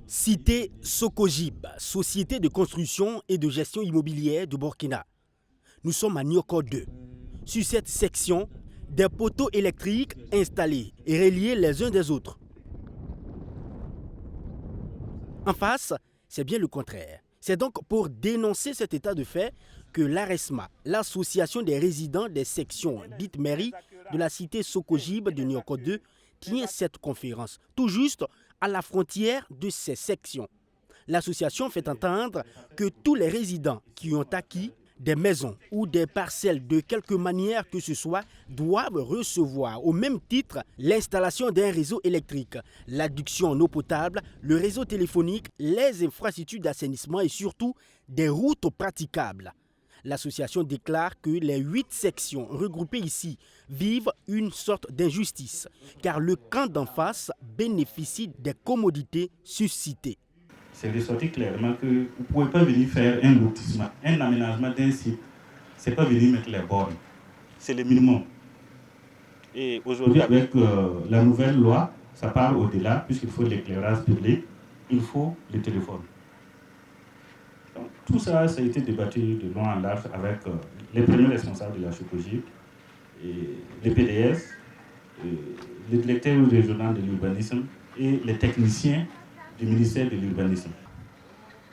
Cité Sokojib, société de construction et de gestion immobilière de Burkina. Nous sommes à Nioko 2. Sur cette section, des poteaux électriques installés et reliés les uns des autres. En face, c'est bien le contraire. C'est donc pour dénoncer cet état de fait que l'ARESMA, l'association des résidents des sections dites mairie de la cité Sokojib de Nioko 2, tient cette conférence, tout juste à la frontière de ces sections. L'association fait entendre que tous les résidents qui ont acquis des maisons ou des parcelles de quelque manière que ce soit doivent recevoir au même titre l'installation d'un réseau électrique, l'adduction en eau potable, le réseau téléphonique, les infrastructures d'assainissement et surtout des routes praticables. L'association déclare que les 8 sections regroupées ici vivent une sorte d'injustice, car le camp d'en face bénéficie des commodités suscitées. C'est ressorti clairement que vous ne pouvez pas venir faire un lotissement, un aménagement d'un site. Ce n'est pas venir mettre les bornes. C'est le minimum. Et aujourd'hui, avec la nouvelle loi, ça part au-delà, puisqu'il faut l'éclairage public, il faut le téléphone. Donc, tout ça, ça a été débattu de long en large avec les premiers responsables de la Sokojib, les PDS, le directeur régional de l'urbanisme et les techniciens du ministère de l'Urbanisme.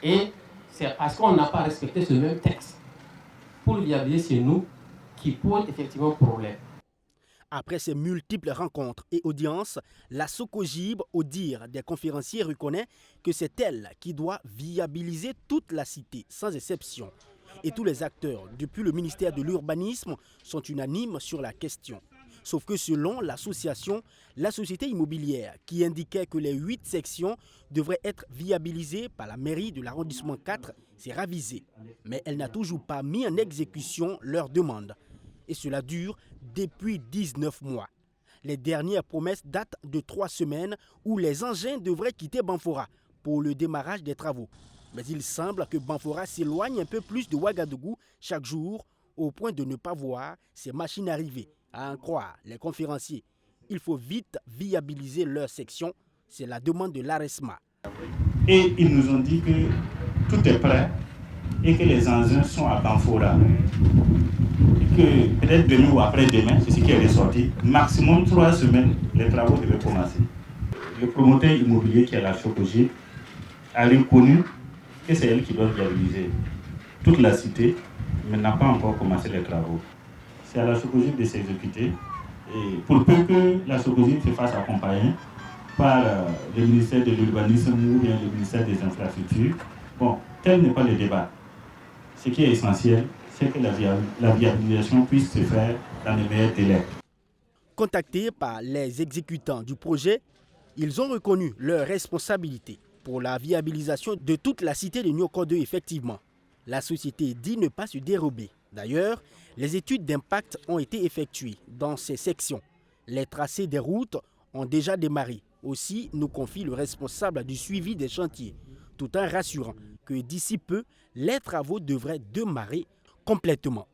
Et c'est parce qu'on n'a pas respecté ce même texte pour viabiliser chez nous qui pose effectivement problème. Après ces multiples rencontres et audiences, la Sokojib, au dire des conférenciers, reconnaît que c'est elle qui doit viabiliser toute la cité, sans exception. Et tous les acteurs, depuis le ministère de l'Urbanisme, sont unanimes sur la question. Sauf que selon l'association, la société immobilière qui indiquait que les 8 sections devraient être viabilisées par la mairie de l'arrondissement 4 s'est ravisée. Mais elle n'a toujours pas mis en exécution leur demande. Et cela dure depuis 19 mois. Les dernières promesses datent de 3 semaines où les engins devraient quitter Banfora pour le démarrage des travaux. Mais il semble que Banfora s'éloigne un peu plus de Ouagadougou chaque jour au point de ne pas voir ces machines arriver. À en croire les conférenciers, il faut vite viabiliser leur section. C'est la demande de l'ARESMA. Et ils nous ont dit que tout est prêt et que les engins sont à Banfora. Et que peut-être demain ou après-demain, c'est ce qui est ressorti, maximum 3 semaines, les travaux devaient commencer. Le promoteur immobilier qui est à la Sokojib a reconnu que c'est elle qui doit viabiliser toute la cité, mais n'a pas encore commencé les travaux. C'est à la Sokojib de s'exécuter. Et pour peu que la Sokojib se fasse accompagner par le ministère de l'Urbanisme ou bien le ministère des Infrastructures, bon, tel n'est pas le débat. Ce qui est essentiel, c'est que la viabilisation puisse se faire dans les meilleurs délais. Contactés par les exécutants du projet, ils ont reconnu leur responsabilité pour la viabilisation de toute la cité de Nioko 2, effectivement. La société dit ne pas se dérober. D'ailleurs, les études d'impact ont été effectuées dans ces sections. Les tracés des routes ont déjà démarré. Aussi, nous confie le responsable du suivi des chantiers, tout en rassurant que d'ici peu, les travaux devraient démarrer complètement.